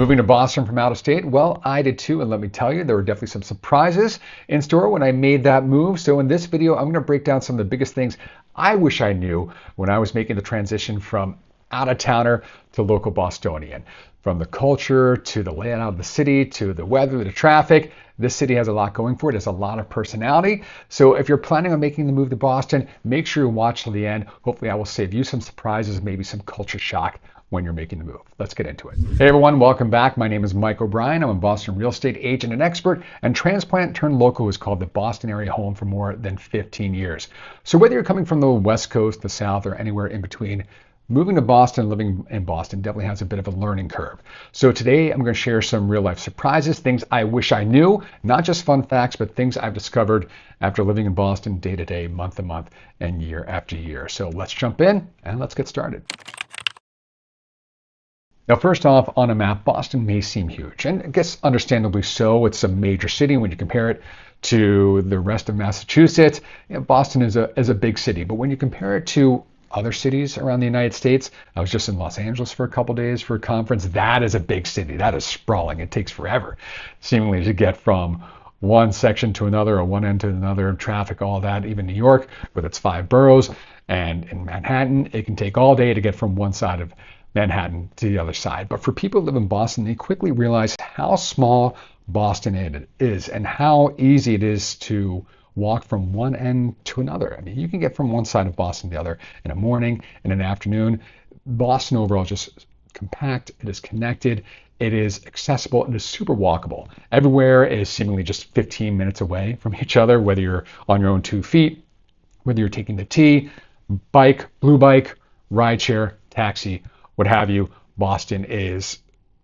Moving to Boston from out of state, well, I did too, and let me tell you, there were definitely some surprises in store when I made that move. So in this video, I'm going to break down some of the biggest things I wish I knew when I was making the transition from out-of-towner to local Bostonian. From the culture to the layout of the city to the weather, the traffic, this city has a lot going for it. It has a lot of personality. So if you're planning on making the move to Boston, make sure you watch till the end. Hopefully I will save you some surprises, maybe some culture shock when you're making the move. Let's get into it. Hey everyone, welcome back. My name is Mike O'Brien. I'm a Boston real estate agent and expert, and transplant turned local has called the Boston area home for more than 15 years. So whether you're coming from the West Coast, the South, or anywhere in between, moving to Boston, living in Boston definitely has a bit of a learning curve. So today I'm going to share some real life surprises, things I wish I knew, not just fun facts, but things I've discovered after living in Boston day to day, month to month, and year after year. So let's jump in and let's get started. Now, first off, on a map, Boston may seem huge, and I guess understandably so. It's a major city when you compare it to the rest of Massachusetts. Boston is a big city, but when you compare it to other cities around the United States, I was just in Los Angeles for a couple days for a conference. That is a big city. That is sprawling. It takes forever, seemingly, to get from one section to another or one end to another, traffic, all that. Even New York, with its 5 boroughs, and in Manhattan, it can take all day to get from one side of Manhattan to the other side. But for people who live in Boston, they quickly realize how small Boston is and how easy it is to walk from one end to another. I mean, you can get from one side of Boston to the other in a morning, in an afternoon. Boston overall is just compact, it is connected, it is accessible, it is super walkable. Everywhere is seemingly just 15 minutes away from each other, whether you're on your own 2 feet, whether you're taking the T, bike, blue bike, rideshare, taxi, what have you. Boston is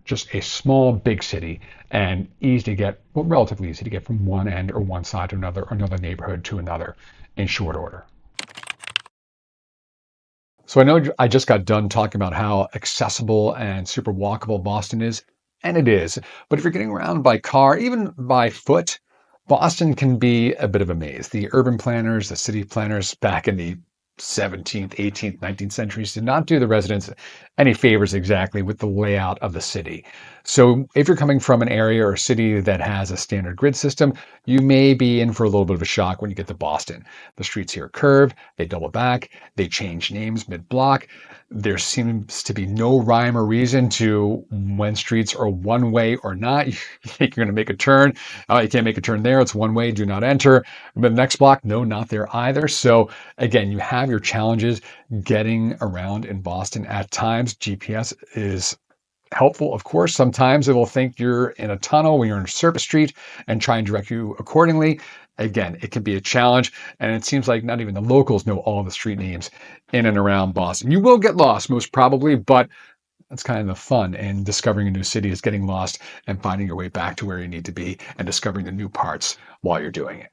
just a small, big city and easy to get, well, relatively easy to get from one end or one side to another, or another neighborhood to another in short order. So I know I just got done talking about how accessible and super walkable Boston is, and it is. But if you're getting around by car, even by foot, Boston can be a bit of a maze. The urban planners, the city planners back in the 17th, 18th, 19th centuries did not do the residents any favors exactly with the layout of the city. So if you're coming from an area or city that has a standard grid system, you may be in for a little bit of a shock when you get to Boston. The streets here curve, they double back, they change names mid-block. There seems to be no rhyme or reason to when streets are one way or not. You think you're going to make a turn. Oh, you can't make a turn there. It's one way, do not enter. But the next block, no, not there either. So again, you have your challenges getting around in Boston at times. GPS is helpful, of course. Sometimes it will think you're in a tunnel when you're on a surface street and try and direct you accordingly. Again, it can be a challenge, and it seems like not even the locals know all the street names in and around Boston. You will get lost, most probably, but that's kind of the fun in discovering a new city, is getting lost and finding your way back to where you need to be and discovering the new parts while you're doing it.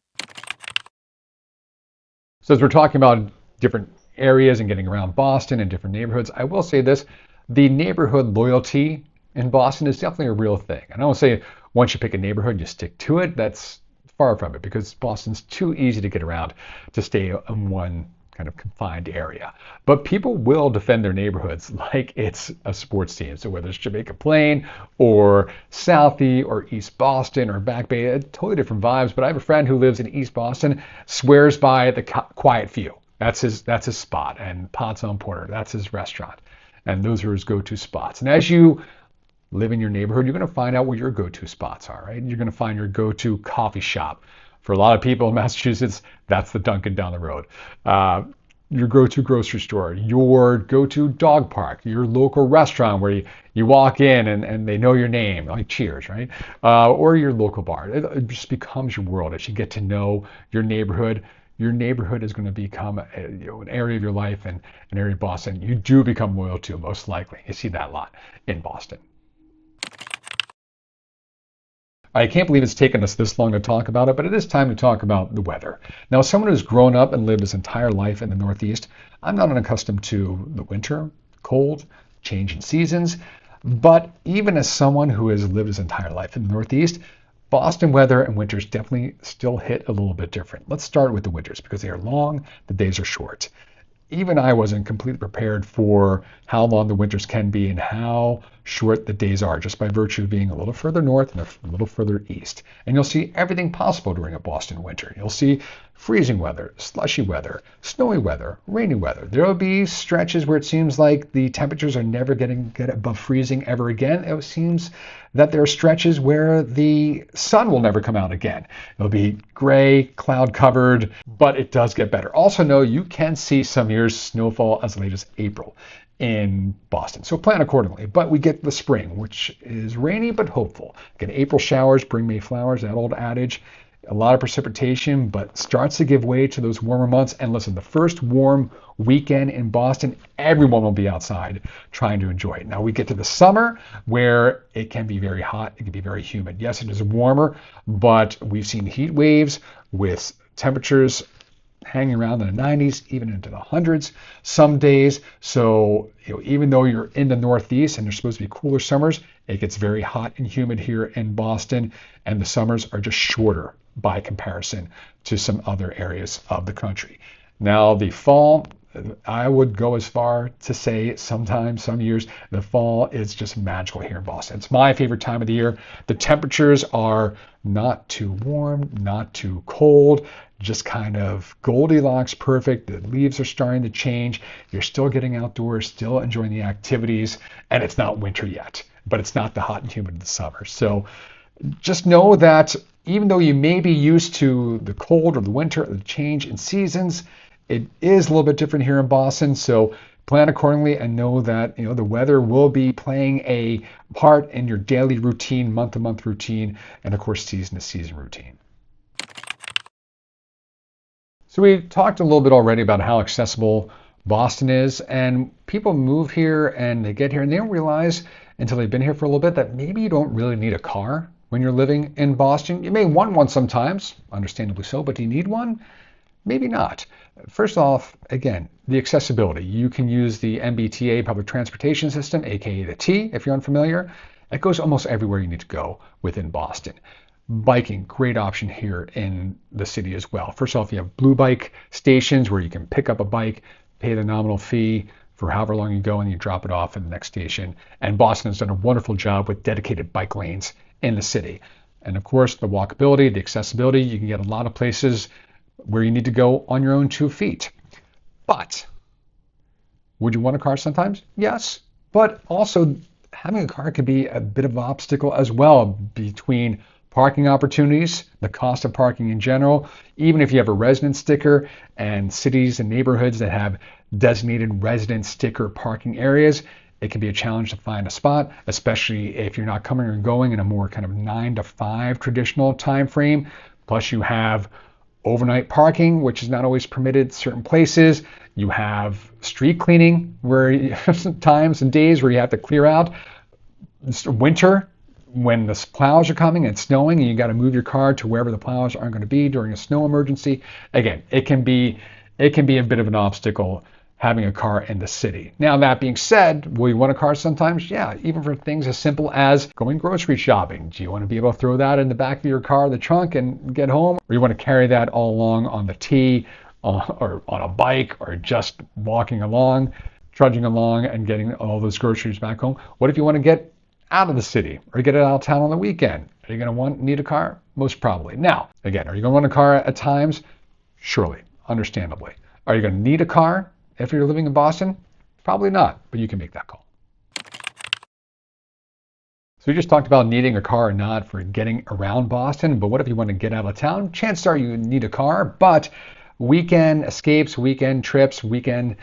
So as we're talking about different areas and getting around Boston and different neighborhoods, I will say this: the neighborhood loyalty in Boston is definitely a real thing. And I don't say once you pick a neighborhood, you stick to it. That's far from it, because Boston's too easy to get around to stay in one kind of confined area. But people will defend their neighborhoods like it's a sports team. So whether it's Jamaica Plain or Southie or East Boston or Back Bay, totally different vibes. But I have a friend who lives in East Boston, swears by the Quiet Few. That's his spot. And Pots on Porter, that's his restaurant. And those are his go-to spots. And as you live in your neighborhood, you're going to find out what your go-to spots are, right? You're going to find your go-to coffee shop. For a lot of people in Massachusetts, that's the Dunkin' down the road. Your go-to grocery store, your go-to dog park, your local restaurant where you walk in and they know your name, like Cheers, right? Or your local bar. It just becomes your world. As you get to know your neighborhood is going to become an area of your life and an area of Boston you do become loyal to, most likely. You see that a lot in Boston. I can't believe it's taken us this long to talk about it, but it is time to talk about the weather. Now, as someone who's grown up and lived his entire life in the Northeast, I'm not unaccustomed to the winter, cold, change in seasons. But even as someone who has lived his entire life in the Northeast, Boston weather and winters definitely still hit a little bit different. Let's start with the winters because they are long, the days are short. Even I wasn't completely prepared for how long the winters can be and how short the days are just by virtue of being a little further north and a little further east. And you'll see everything possible during a Boston winter. You'll see freezing weather, slushy weather, snowy weather, rainy weather. There will be stretches where it seems like the temperatures are never getting get above freezing ever again. It seems that there are stretches where the sun will never come out again. It'll be gray, cloud covered, but it does get better. Also know you can see some years snowfall as late as April in Boston. So plan accordingly. But we get the spring, which is rainy but hopeful. Get April showers, bring May flowers, that old adage. A lot of precipitation, but starts to give way to those warmer months. And listen, the first warm weekend in Boston, everyone will be outside trying to enjoy it. Now we get to the summer where it can be very hot, it can be very humid. Yes, it is warmer, but we've seen heat waves with temperatures hanging around in the 90s, even into the hundreds some days. So even though you're in the Northeast and there's supposed to be cooler summers, it gets very hot and humid here in Boston, and the summers are just shorter by comparison to some other areas of the country. Now the fall, I would go as far to say sometimes, some years, the fall is just magical here in Boston. It's my favorite time of the year. The temperatures are not too warm, not too cold, just kind of Goldilocks perfect. The leaves are starting to change. You're still getting outdoors, still enjoying the activities, and it's not winter yet, but it's not the hot and humid of the summer. So just know that even though you may be used to the cold or the winter or the change in seasons, it is a little bit different here in Boston. So plan accordingly and know that the weather will be playing a part in your daily routine, month-to-month routine, and of course season-to-season routine. So we talked a little bit already about how accessible Boston is, and people move here and they get here and they don't realize until they've been here for a little bit that maybe you don't really need a car when you're living in Boston. You may want one sometimes, understandably so, but do you need one? Maybe not. First off, again, the accessibility. You can use the MBTA public transportation system, aka the T, if you're unfamiliar. It goes almost everywhere you need to go within Boston. Biking, great option here in the city as well. First off, you have blue bike stations where you can pick up a bike, pay the nominal fee for however long you go, and you drop it off at the next station. And Boston has done a wonderful job with dedicated bike lanes in the city. And of course, the walkability, the accessibility, you can get a lot of places where you need to go on your own 2 feet. But would you want a car sometimes? Yes. But also having a car could be a bit of an obstacle as well between parking opportunities, the cost of parking in general. Even if you have a resident sticker, and cities and neighborhoods that have designated resident sticker parking areas, it can be a challenge to find a spot, especially if you're not coming or going in a more kind of 9 to 5 traditional time frame. Plus you have overnight parking, which is not always permitted certain places. You have street cleaning where times and days where you have to clear out. It's winter, when the plows are coming and snowing and you got to move your car to wherever the plows aren't going to be during a snow emergency. Again, it can be a bit of an obstacle having a car in the city. Now, that being said, will you want a car sometimes? Yeah, even for things as simple as going grocery shopping. Do you want to be able to throw that in the back of your car, the trunk, and get home? Or you want to carry that all along on the T or on a bike or just walking along, trudging along and getting all those groceries back home? What if you want to get out of the city or get it out of town on the weekend? Are you going to need a car? Most probably. Now, again, are you going to want a car at times? Surely, understandably. Are you going to need a car if you're living in Boston? Probably not, but you can make that call. So we just talked about needing a car or not for getting around Boston, but what if you want to get out of town? Chances are you need a car, but weekend escapes, weekend trips, weekend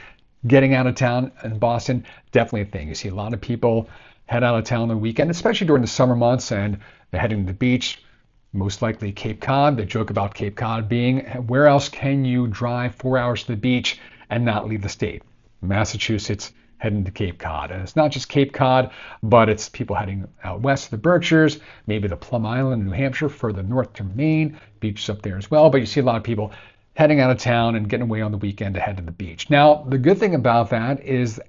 getting out of town in Boston, definitely a thing. You see a lot of people head out of town on the weekend, especially during the summer months, and they're heading to the beach, most likely Cape Cod. They joke about Cape Cod being, where else can you drive 4 hours to the beach and not leave the state? Massachusetts, heading to Cape Cod. And it's not just Cape Cod, but it's people heading out west to the Berkshires, maybe the Plum Island in New Hampshire, further north to Maine, beaches up there as well. But you see a lot of people heading out of town and getting away on the weekend to head to the beach. Now, the good thing about that is,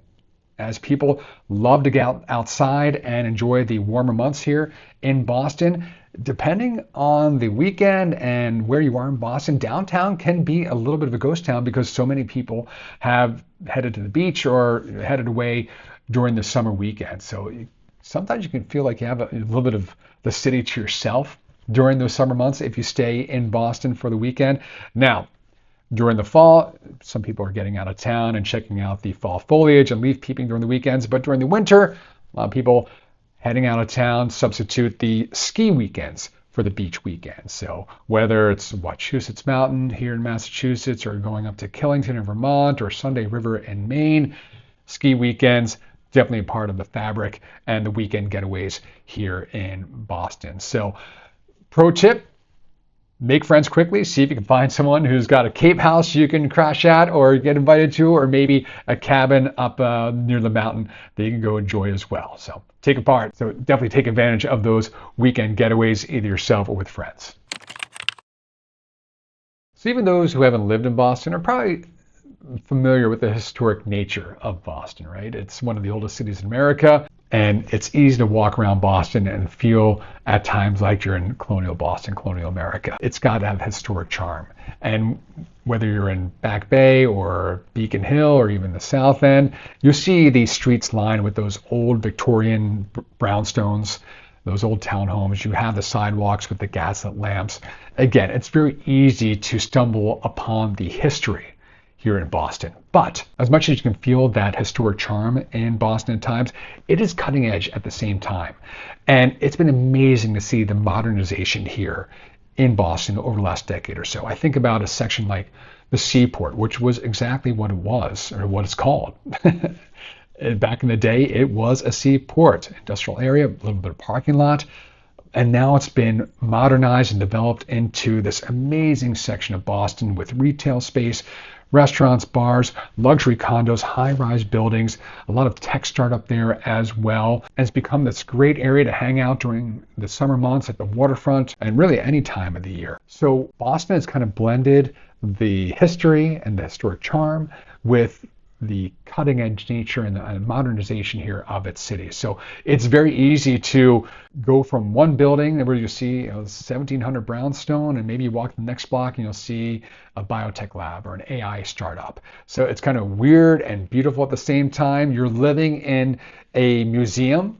as people love to get outside and enjoy the warmer months here in Boston, depending on the weekend and where you are in Boston, downtown can be a little bit of a ghost town because so many people have headed to the beach or headed away during the summer weekend. So sometimes you can feel like you have a little bit of the city to yourself during those summer months if you stay in Boston for the weekend. Now, during the fall, some people are getting out of town and checking out the fall foliage and leaf peeping during the weekends. But during the winter, a lot of people heading out of town substitute the ski weekends for the beach weekends. So whether it's Wachusett Mountain here in Massachusetts or going up to Killington in Vermont or Sunday River in Maine, ski weekends definitely a part of the fabric and the weekend getaways here in Boston. So pro tip, make friends quickly. See if you can find someone who's got a cape house you can crash at or get invited to, or maybe a cabin up near the mountain that you can go enjoy as well. So take a part. So definitely take advantage of those weekend getaways, either yourself or with friends. So even those who haven't lived in Boston are probably familiar with the historic nature of Boston, right? It's one of the oldest cities in America, and it's easy to walk around Boston and feel at times like you're in colonial Boston, colonial America. It's got to have historic charm. And whether you're in Back Bay or Beacon Hill or even the South End, you'll see these streets lined with those old Victorian brownstones, those old townhomes. You have the sidewalks with the gaslit lamps. Again, it's very easy to stumble upon the history here in Boston. But as much as you can feel that historic charm in Boston at times, it is cutting edge at the same time. And it's been amazing to see the modernization here in Boston over the last decade or so. I think about a section like the Seaport, which was exactly what it was, or what it's called. Back in the day, it was a seaport, industrial area, a little bit of parking lot. And now it's been modernized and developed into this amazing section of Boston with retail space, restaurants, bars, luxury condos, high-rise buildings, a lot of tech startup there as well. And it's become this great area to hang out during the summer months at the waterfront and really any time of the year. So Boston has kind of blended the history and the historic charm with the cutting edge nature and the modernization here of its city. So it's very easy to go from one building where you see 1700 brownstone, and maybe you walk the next block and you'll see a biotech lab or an AI startup. So it's kind of weird and beautiful at the same time. You're living in a museum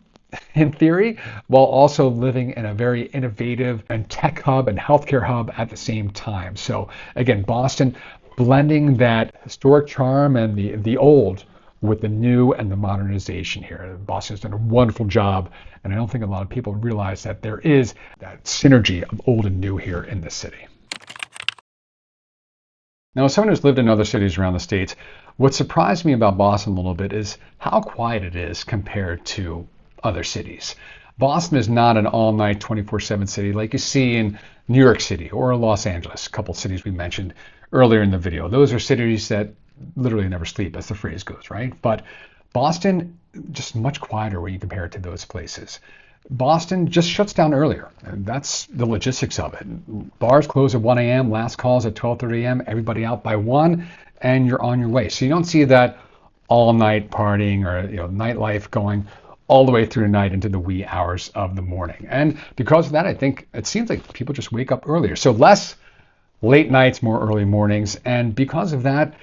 in theory, while also living in a very innovative and tech hub and healthcare hub at the same time. So again, Boston blending that historic charm and the old with the new and the modernization here. Boston has done a wonderful job, and I don't think a lot of people realize that there is that synergy of old and new here in this city. Now, as someone who's lived in other cities around the States, what surprised me about Boston a little bit is how quiet it is compared to other cities. Boston is not an all-night 24/7 city like you see in New York City or Los Angeles, a couple cities we mentioned earlier in the video. Those are cities that literally never sleep, as the phrase goes, right? But Boston, just much quieter when you compare it to those places. Boston just shuts down earlier, and that's the logistics of it. Bars close at 1 a.m., last calls at 12:30 a.m., everybody out by 1, and you're on your way. So you don't see that all-night partying or nightlife going all the way through the night into the wee hours of the morning. And because of that, I think it seems like people just wake up earlier. So less late nights, more early mornings. And because of that,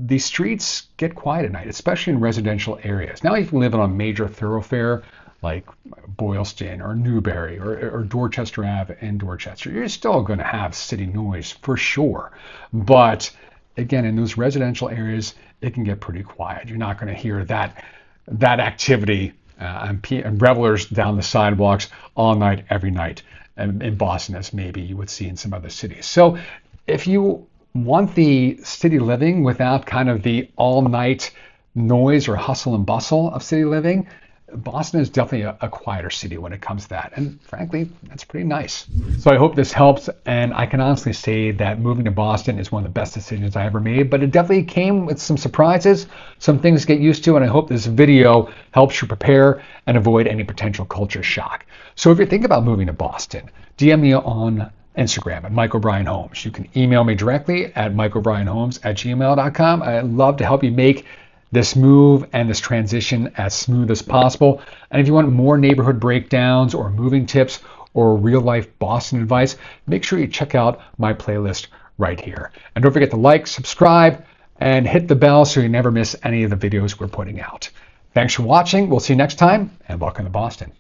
the streets get quiet at night, especially in residential areas. Now, if you live on a major thoroughfare like Boylston or Newbury or Dorchester Ave in Dorchester, you're still going to have city noise for sure. But again, in those residential areas, it can get pretty quiet. You're not going to hear that activity and revelers down the sidewalks all night, every night in Boston, as maybe you would see in some other cities. So if you want the city living without kind of the all-night noise or hustle and bustle of city living, Boston is definitely a quieter city when it comes to that. And frankly, that's pretty nice. So I hope this helps. And I can honestly say that moving to Boston is one of the best decisions I ever made, but it definitely came with some surprises, some things to get used to. And I hope this video helps you prepare and avoid any potential culture shock. So if you think about moving to Boston, DM me on Instagram at Mike O'Brien Homes. You can email me directly at mikeobrienhomes@gmail.com. I'd love to help you make this move and this transition as smooth as possible. And if you want more neighborhood breakdowns or moving tips or real life Boston advice, make sure you check out my playlist right here. And don't forget to like, subscribe, and hit the bell so you never miss any of the videos we're putting out. Thanks for watching. We'll see you next time, and welcome to Boston.